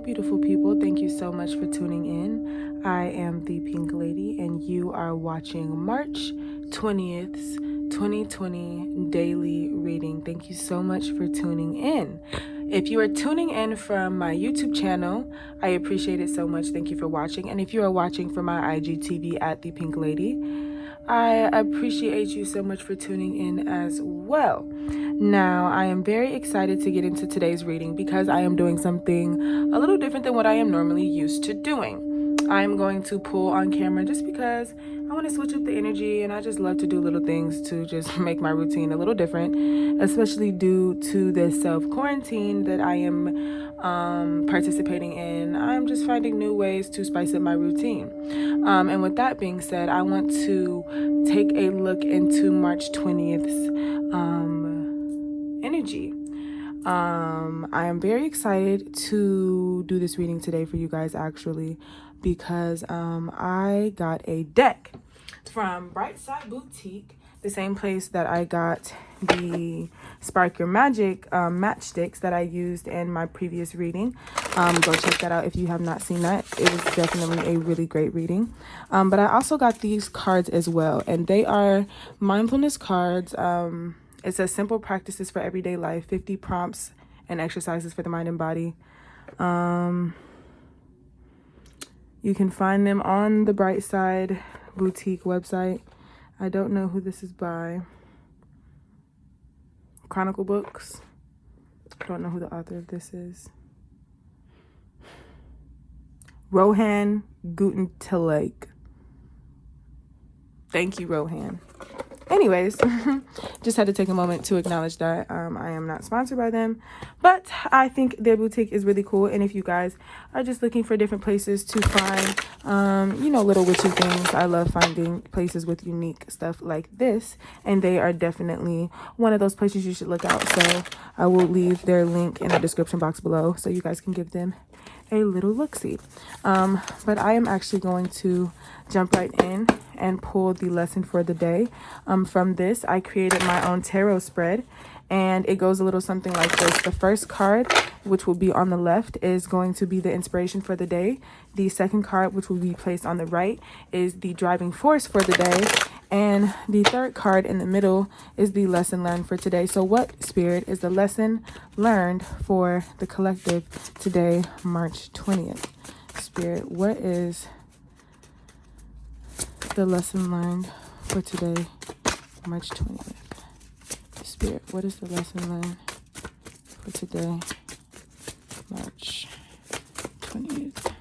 beautiful people. Thank you so much for tuning in. I am the Pink Lady, and you are watching March 20th, 2020 daily reading. Thank you so much for tuning in. If you are tuning in from my YouTube channel, I appreciate it so much. Thank you for watching. And if you are watching from my IGTV at the Pink Lady, I appreciate you so much for tuning in as well. Now, I am very excited to get into today's reading because I am doing something a little different than what I am normally used to doing. I am going to pull on camera just because I want to switch up the energy, and I just love to do little things to just make my routine a little different, especially due to this self-quarantine that I am participating in. I'm just finding new ways to spice up my routine. And with that being said, I want to take a look into March 20th's energy. I am very excited to do this reading today for you guys, actually, because I got a deck from Brightside Boutique, the same place that I got the Spark Your Magic matchsticks that I used in my previous reading. Go check that out if you have not seen that. It was definitely a really great reading. But I also got these cards as well, and they are mindfulness cards. It says simple practices for everyday life, 50 prompts and exercises for the mind and body. You can find them on the Brightside Boutique website. I don't know who this is by. Chronicle Books. I don't know who the author of this is. Rohan Gutentilake. Thank you, Rohan. Anyways, just had to take a moment to acknowledge that I am not sponsored by them, but I think their boutique is really cool. And if you guys are just looking for different places to find, little witchy things, I love finding places with unique stuff like this, and they are definitely one of those places you should look out. So I will leave their link in the description box below so you guys can give them a little look-see. But I am actually going to jump right in and pull the lesson for the day. From this, I created my own tarot spread, and it goes a little something like this. The first card, which will be on the left, is going to be the inspiration for the day. The second card, which will be placed on the right, is the driving force for the day. And the third card in the middle is the lesson learned for today. So what, Spirit, is the lesson learned for the collective today, March 20th? Spirit, what is the lesson learned for today, March 20th? Spirit, what is the lesson learned for today, March 20th?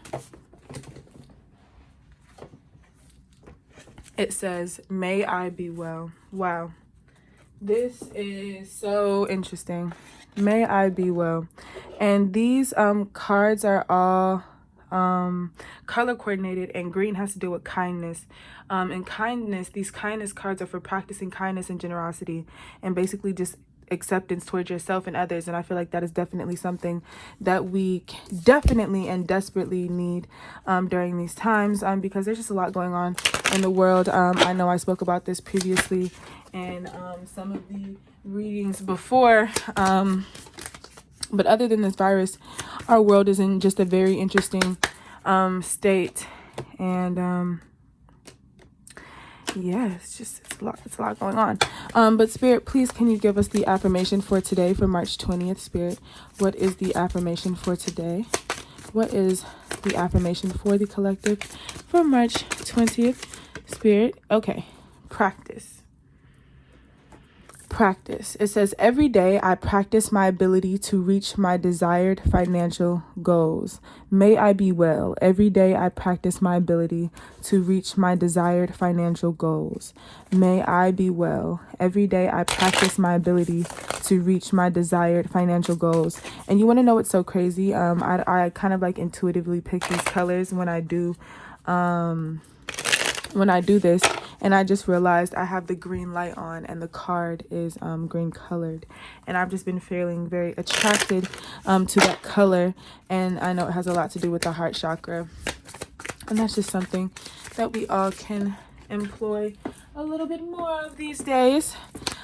It says, may I be well. Wow. This is so interesting. May I be well. And these cards are all color coordinated, and green has to do with kindness. And kindness, these kindness cards are for practicing kindness and generosity, and basically just acceptance towards yourself and others. And I feel like that is definitely something that we definitely and desperately need during these times, because there's just a lot going on in the world. I know I spoke about this previously in some of the readings before, but other than this virus, our world is in just a very interesting state. And yeah, it's a lot going on. But Spirit, please, can you give us the affirmation for today, for March 20th? Spirit, what is the affirmation for today? What is the affirmation for the collective for March 20th? Spirit, okay, practice. It says, every day I practice my ability to reach my desired financial goals. May I be well. Every day I practice my ability to reach my desired financial goals. May I be well. Every day I practice my ability to reach my desired financial goals. And you want to know what's so crazy? I kind of like intuitively pick these colors when I do this, and I just realized I have the green light on, and the card is green colored, and I've just been feeling very attracted to that color, and I know it has a lot to do with the heart chakra, and that's just something that we all can employ a little bit more of these days.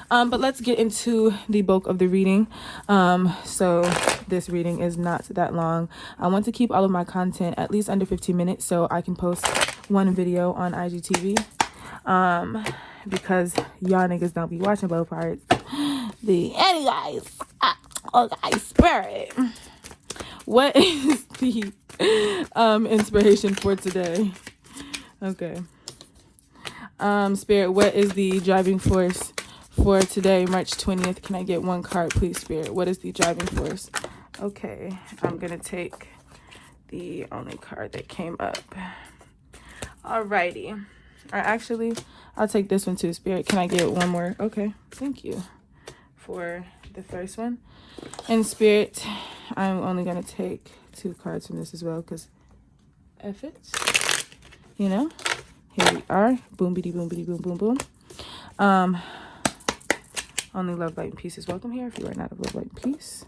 But let's get into the bulk of the reading. So this reading is not that long. I want to keep all of my content at least under 15 minutes so I can post one video on IGTV. Because y'all niggas don't be watching both parts. Anyways, okay, Spirit. What is the inspiration for today? Okay. Spirit, what is the driving force for today, March 20th? Can I get one card, please, Spirit? What is the driving force? Okay, I'm going to take the only card that came up. Alrighty. Actually, I'll take this one too, Spirit. Can I get one more? Okay, thank you for the first one. And Spirit, I'm only going to take 2 cards from this as well because F it. You know? Here we are. Boom, bitty, boom, bitty, boom, boom, boom. Only love, light, and peace is welcome here. If you are not of love, light, and peace,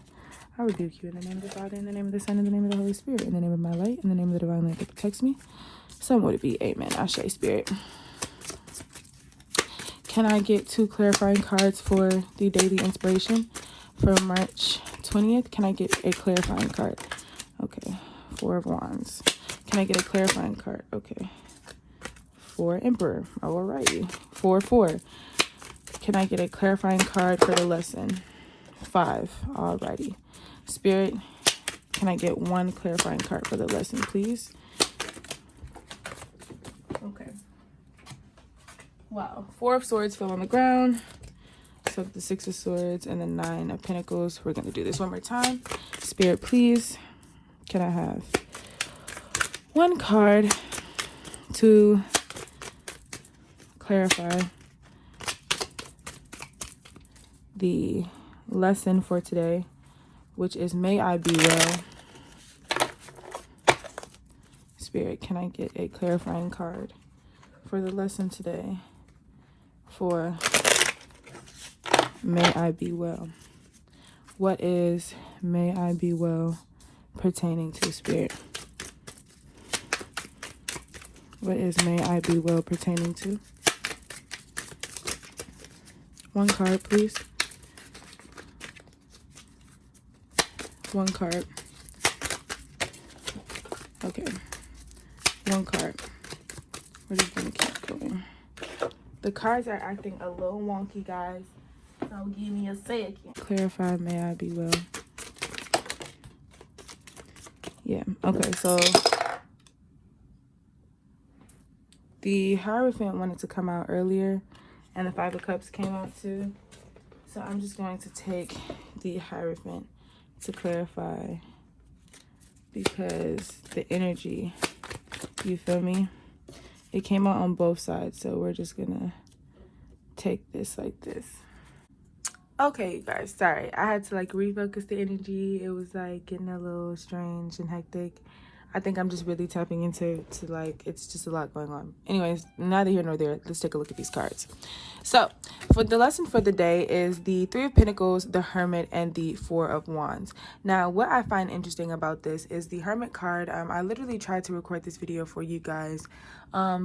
I rebuke you in the name of the Father, in the name of the Son, in the name of the Holy Spirit, in the name of my light, in the name of the divine light that protects me. So would it be. Amen. Ashe, Spirit. Can I get 2 clarifying cards for the daily inspiration for March 20th? Can I get a clarifying card? Okay. 4 of Wands. Can I get a clarifying card? Okay. 4 Emperor. Alrighty. 4. Can I get a clarifying card for the lesson? 5. Alrighty. Spirit, can I get 1 clarifying card for the lesson, please? Okay. Wow. 4 of Swords fell on the ground. So the 6 of Swords and the 9 of Pentacles. We're going to do this one more time. Spirit, please, can I have 1 card to clarify the lesson for today, which is may I be well. Spirit, can I get a clarifying card for the lesson today for may I be well? What is may I be well pertaining to, Spirit? What is may I be well pertaining to? 1 card, please. 1 card. Okay. 1 card. We're just going to keep going. The cards are acting a little wonky, guys. So give me a second. Clarify, may I be well. Yeah. Okay, so the Hierophant wanted to come out earlier, and the 5 of Cups came out too. So I'm just going to take the Hierophant to clarify because the energy, you feel me? It came out on both sides, so we're just gonna take this like this. Okay, you guys, sorry. I had to like refocus the energy. It was like getting a little strange and hectic. I think I'm just really tapping into like, it's just a lot going on. Anyways, neither here nor there. Let's take a look at these cards. So for the lesson for the day is the 3 of Pentacles, the Hermit, and the 4 of Wands. Now, what I find interesting about this is the Hermit card. I literally tried to record this video for you guys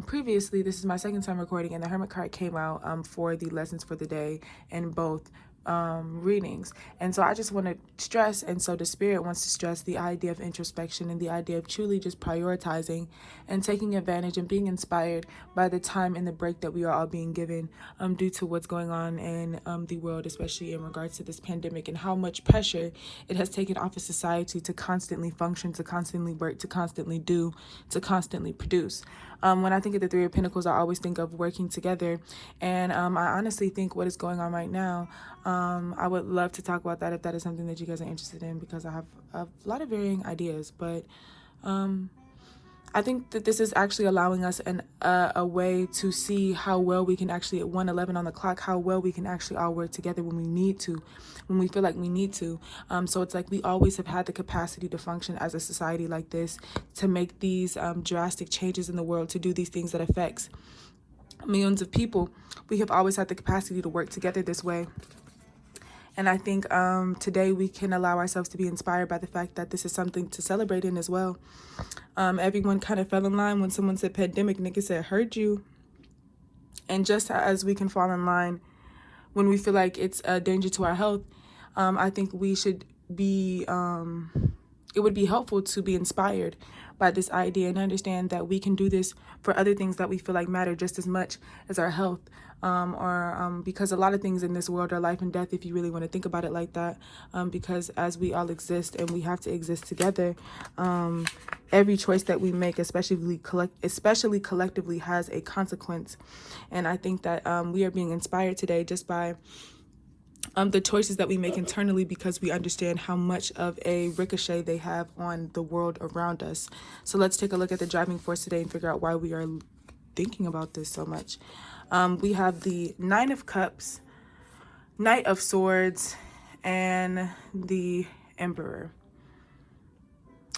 previously. This is my 2nd time recording, and the Hermit card came out for the lessons for the day in both readings. And so I just want to stress, and so the Spirit wants to stress the idea of introspection and the idea of truly just prioritizing and taking advantage and being inspired by the time and the break that we are all being given due to what's going on in the world, especially in regards to this pandemic and how much pressure it has taken off of society to constantly function, to constantly work, to constantly do, to constantly produce. When I think of the 3 of Pentacles, I always think of working together. And I honestly think what is going on right now, I would love to talk about that if that is something that you guys are interested in, because I have a lot of varying ideas. But I think that this is actually allowing us a way to see how well we can actually, at 1:11 on the clock, how well we can actually all work together when we need to, when we feel like we need to. So it's like we always have had the capacity to function as a society like this, to make these drastic changes in the world, to do these things that affects millions of people. We have always had the capacity to work together this way. And I think today we can allow ourselves to be inspired by the fact that this is something to celebrate in as well. Everyone kind of fell in line when someone said pandemic. Nigga said, heard you. And just as we can fall in line when we feel like it's a danger to our health, I think we should be, it would be helpful to be inspired by this idea and understand that we can do this for other things that we feel like matter just as much as our health. Because a lot of things in this world are life and death, if you really want to think about it like that. Because as we all exist and we have to exist together, every choice that we make, especially collectively, has a consequence. And I think that we are being inspired today just by the choices that we make internally, because we understand how much of a ricochet they have on the world around us. So let's take a look at the driving force today and figure out why we are thinking about this so much. We have the Nine of Cups, Knight of Swords, and the Emperor.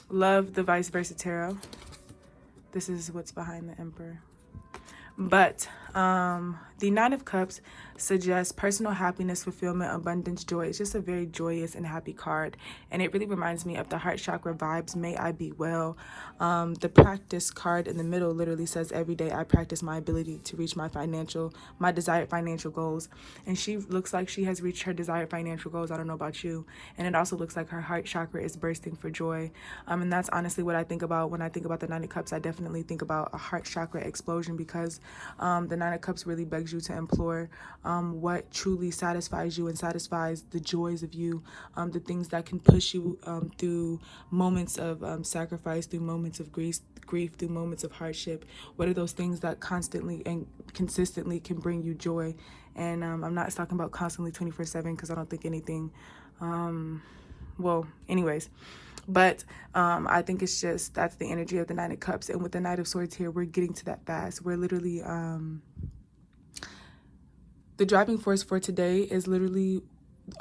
Love the vice versa tarot. This is what's behind the Emperor. But the Nine of Cups suggests personal happiness, fulfillment, abundance, joy. It's just a very joyous and happy card. And it really reminds me of the heart chakra vibes. May I be well. The practice card in the middle literally says, every day I practice my ability to reach my desired financial goals. And she looks like she has reached her desired financial goals. I don't know about you. And it also looks like her heart chakra is bursting for joy. And that's honestly what I think about when I think about the Nine of Cups. I definitely think about a heart chakra explosion, because the Nine of Cups really begs you to implore what truly satisfies you and satisfies the joys of you, the things that can push you through moments of sacrifice, through moments of grief, through moments of hardship. What are those things that constantly and consistently can bring you joy? And I'm not talking about constantly 24/7, because I don't think anything, anyways. But I think it's just, that's the energy of the Nine of Cups. And with the Knight of Swords here, we're getting to that fast. We're literally, the driving force for today is literally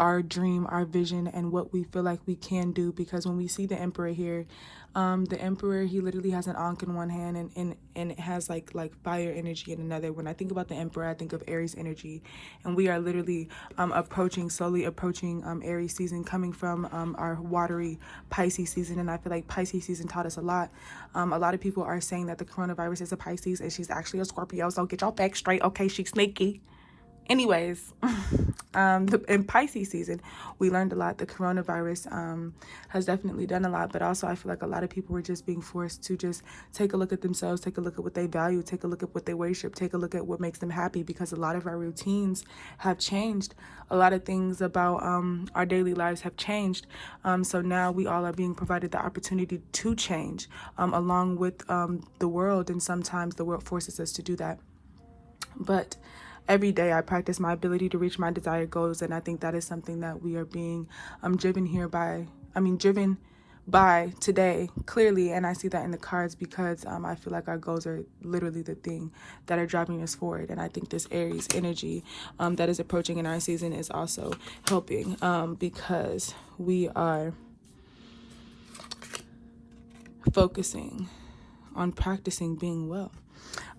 our dream, our vision, and what we feel like we can do. Because when we see the Emperor here, the Emperor, he literally has an Ankh in one hand, and it has like fire energy in another. When I think about the Emperor, I think of Aries energy, and we are literally slowly approaching Aries season, coming from our watery Pisces season. And I feel like Pisces season taught us a lot. A lot of people are saying that the coronavirus is a Pisces, and she's actually a Scorpio, so get y'all facts straight. Okay, she's sneaky. Anyways, in Pisces season, we learned a lot. The coronavirus has definitely done a lot, but also I feel like a lot of people were just being forced to just take a look at themselves, take a look at what they value, take a look at what they worship, take a look at what makes them happy, because a lot of our routines have changed. A lot of things about our daily lives have changed. So now we all are being provided the opportunity to change along with the world, and sometimes the world forces us to do that. But every day I practice my ability to reach my desired goals, and I think that is something that we are being driven by today, clearly. And I see that in the cards, because I feel like our goals are literally the thing that are driving us forward. And I think this Aries energy that is approaching in our season is also helping, because we are focusing on practicing being well.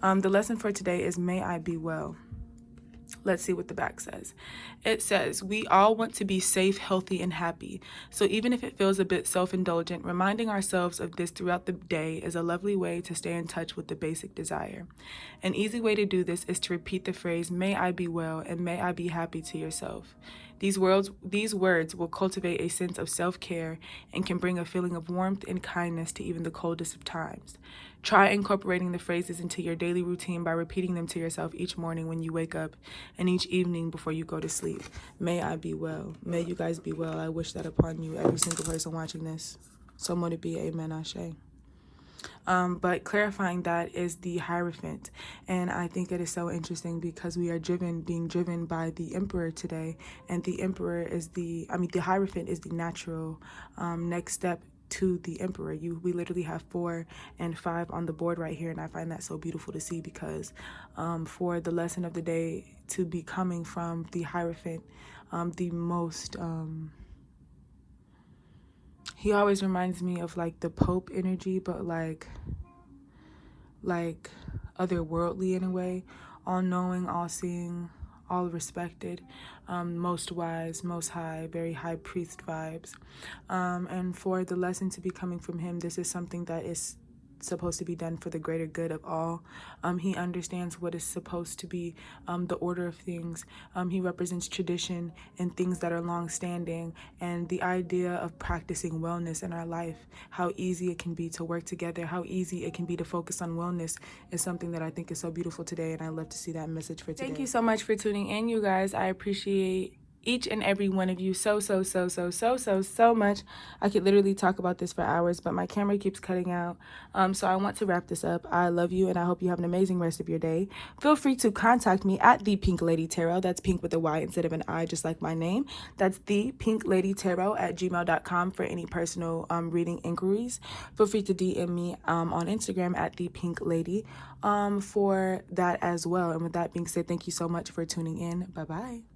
The lesson for today is, may I be well. Let's see what the back says. It says, we all want to be safe, healthy, and happy. So even if it feels a bit self-indulgent, reminding ourselves of this throughout the day is a lovely way to stay in touch with the basic desire. An easy way to do this is to repeat the phrase, may I be well, and may I be happy, to yourself. These words will cultivate a sense of self-care and can bring a feeling of warmth and kindness to even the coldest of times. Try incorporating the phrases into your daily routine by repeating them to yourself each morning when you wake up and each evening before you go to sleep. May I be well. May you guys be well. I wish that upon you, every single person watching this. So mote it be. Amen. Ashe. But clarifying that is the Hierophant. And I think it is so interesting, because we are being driven by the Emperor today. And the Emperor is the Hierophant is the natural next step to the Emperor. We literally have 4 and 5 on the board right here, and I find that so beautiful to see, because for the lesson of the day to be coming from the Hierophant, the most he always reminds me of like the Pope energy, but like otherworldly in a way, all knowing, all seeing, all respected, most wise, most high, very high priest vibes. And for the lesson to be coming from him, this is something that is supposed to be done for the greater good of all. He understands what is supposed to be the order of things. He represents tradition and things that are long-standing, and the idea of practicing wellness in our life, how easy it can be to work together, how easy it can be to focus on wellness, is something that I think is so beautiful today, and I love to see that message for today. Thank you so much for tuning in, you guys. I appreciate each and every one of you so much. I could literally talk about this for hours, but my camera keeps cutting out. So I want to wrap this up. I love you, and I hope you have an amazing rest of your day. Feel free to contact me at the Pynk Lady Tarot. That's Pink with a Y instead of an I, just like my name. That's the Pynk Lady Tarot at gmail.com for any personal reading inquiries. Feel free to DM me on Instagram at the Pynk Lady for that as well. And with that being said, thank you so much for tuning in. Bye bye.